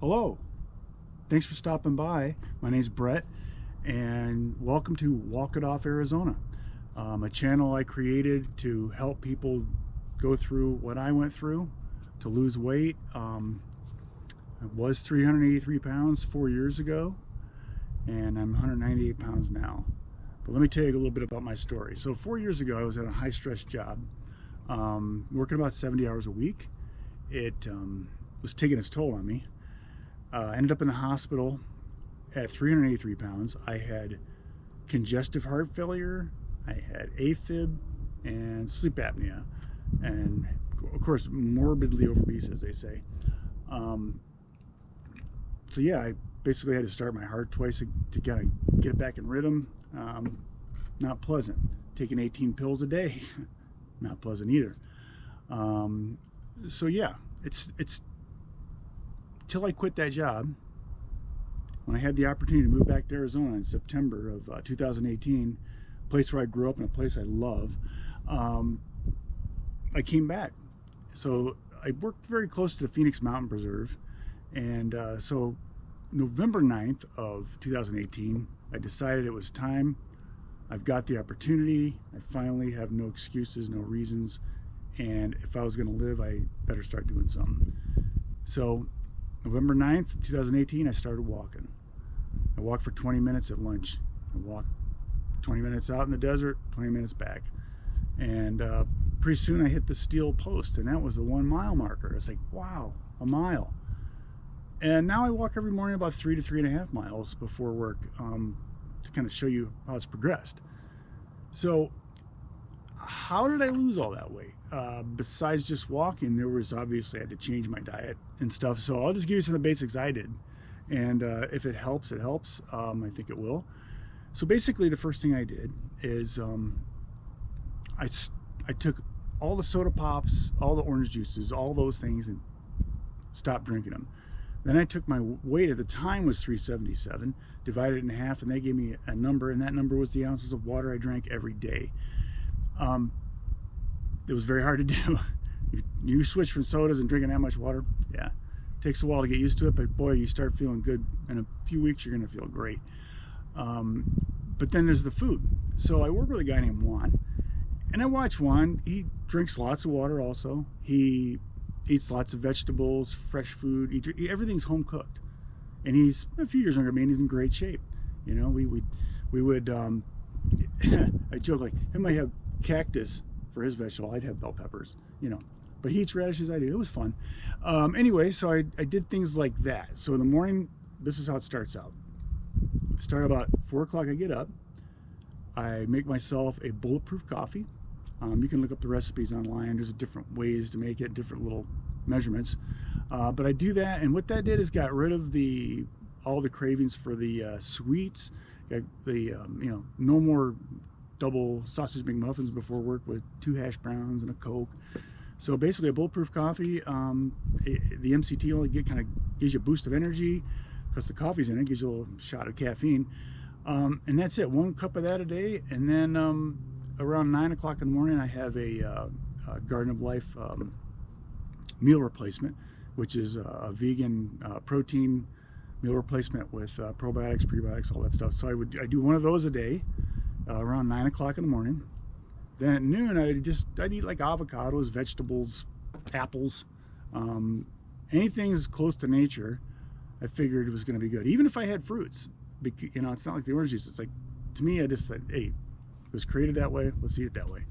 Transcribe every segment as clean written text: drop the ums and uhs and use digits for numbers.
Hello, thanks for stopping by. My name's Brett, and welcome to Walk It Off Arizona, a channel I created to help people go through what I went through to lose weight. I was 383 pounds 4 years ago, and I'm 198 pounds now. But let me tell you a little bit about my story. So 4 years ago, I was at a high-stress job, working about 70 hours a week. It was taking its toll on me. I ended up in the hospital at 383 pounds. I had congestive heart failure, I had AFib, and sleep apnea, and of course, morbidly obese, as they say. So yeah, I basically had to start my heart twice to kind of get it back in rhythm. Not pleasant. Taking 18 pills a day, not pleasant either. So yeah, it's till I quit that job. When I had the opportunity to move back to Arizona in September of 2018, a place where I grew up and a place I love, I came back. So I worked very close to the Phoenix Mountain Preserve, and so November 9th of 2018, I decided it was time. I've got the opportunity. I finally have no excuses, no reasons, and if I was going to live, I better start doing something. So November 9th, 2018, I started walking. I walked for 20 minutes at lunch. I walked 20 minutes out in the desert, 20 minutes back. And pretty soon I hit the steel post, and that was the 1 mile marker. It's like, wow, a mile. And now I walk every morning about 3 to 3.5 miles before work, to kind of show you how it's progressed. So how did I lose all that weight? Besides just walking, there was obviously I had to change my diet and stuff. So I'll just give you some of the basics I did. And if it helps, it helps. I think it will. So basically the first thing I did is I took all the soda pops, all the orange juices, all those things, and stopped drinking them. Then I took my weight at the time was 377, divided it in half, and they gave me a number, and that number was the ounces of water I drank every day. It was very hard to do. You switch from sodas and drinking that much water, yeah, it takes a while to get used to it, but boy, you start feeling good. In a few weeks, you're gonna feel great. But then there's the food. So I work with a guy named Juan, and I watch Juan. He drinks lots of water also. He eats lots of vegetables, fresh food. Everything's home cooked, and he's a few years younger than me, and he's in great shape. You know, we would I joke, like, he might have cactus for his vegetable, I'd have bell peppers, you know, but he eats radishes, I do. It was fun. Anyway, so I did things like that. So in the morning, this is how it starts out. Start about 4 o'clock, I get up. I make myself a bulletproof coffee. You can look up the recipes online. There's different ways to make it, different little measurements. But I do that, and what that did is got rid of all the cravings for the sweets. Got the you know, no more double sausage McMuffins before work with 2 hash browns and a Coke. So basically, a bulletproof coffee. The MCT only kind of gives you a boost of energy because the coffee's in it. Gives you a little shot of caffeine, and that's it. 1 cup of that a day, and then around 9 o'clock in the morning, I have a Garden of Life meal replacement, which is a vegan protein meal replacement with probiotics, prebiotics, all that stuff. So I do one of those a day around 9 o'clock in the morning. Then at noon, I'd eat like avocados, vegetables, apples, anything as close to nature. I figured it was going to be good, even if I had fruits. You know, it's not like the orange juice. It's like, to me, I just thought, hey, it was created that way, let's eat it that way.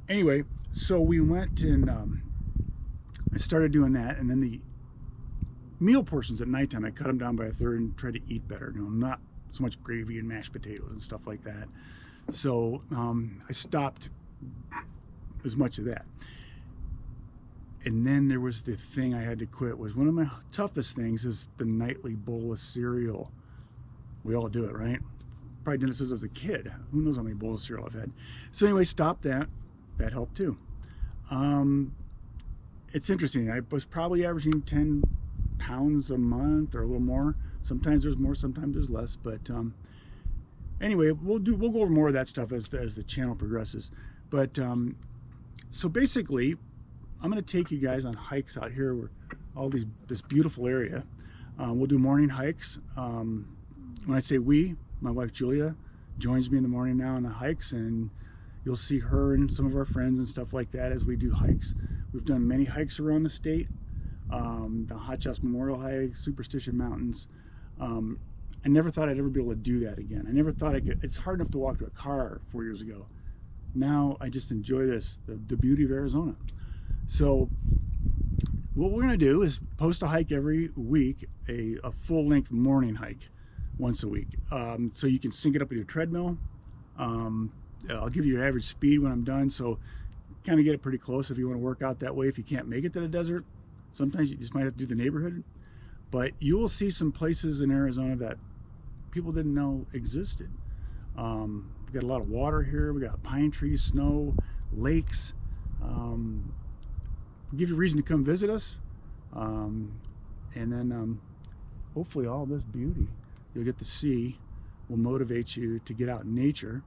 Anyway, so we went and I started doing that, and then the meal portions at nighttime, I cut them down by a third and tried to eat better. You know, not so much gravy and mashed potatoes and stuff like that. So I stopped as much of that. And then there was the thing I had to quit. Was one of my toughest things is the nightly bowl of cereal. We all do it, right? Probably did this as a kid. Who knows how many bowls of cereal I've had. So anyway, stop that. That helped too. It's interesting. I was probably averaging 10 pounds a month or a little more. Sometimes there's more, sometimes there's less. But anyway, we'll go over more of that stuff as the channel progresses. But so basically, I'm going to take you guys on hikes out here where this beautiful area. We'll do morning hikes. When I say we, my wife Julia joins me in the morning now on the hikes, and you'll see her and some of our friends and stuff like that as we do hikes. We've done many hikes around the state. The Hot Shots Memorial Hike, Superstition Mountains. I never thought I'd ever be able to do that again. I never thought I could. It's hard enough to walk to a car 4 years ago. Now I just enjoy this, the beauty of Arizona. So what we're gonna do is post a hike every week, a full-length morning hike once a week. So you can sync it up with your treadmill. I'll give you your average speed when I'm done, so kind of get it pretty close if you want to work out that way. If you can't make it to the desert, sometimes you just might have to do the neighborhood. But you will see some places in Arizona that people didn't know existed. We got a lot of water here. We got pine trees, snow, lakes. Give you a reason to come visit us. And then hopefully all this beauty you'll get to see will motivate you to get out in nature.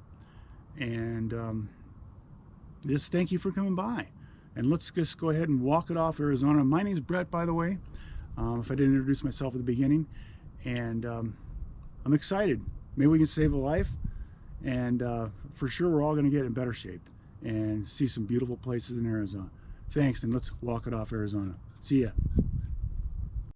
And just thank you for coming by. And let's just go ahead and walk it off Arizona. My name's Brett, by the way, if I didn't introduce myself at the beginning. And I'm excited. Maybe we can save a life. And for sure, we're all going to get in better shape and see some beautiful places in Arizona. Thanks, and let's walk it off Arizona. See ya.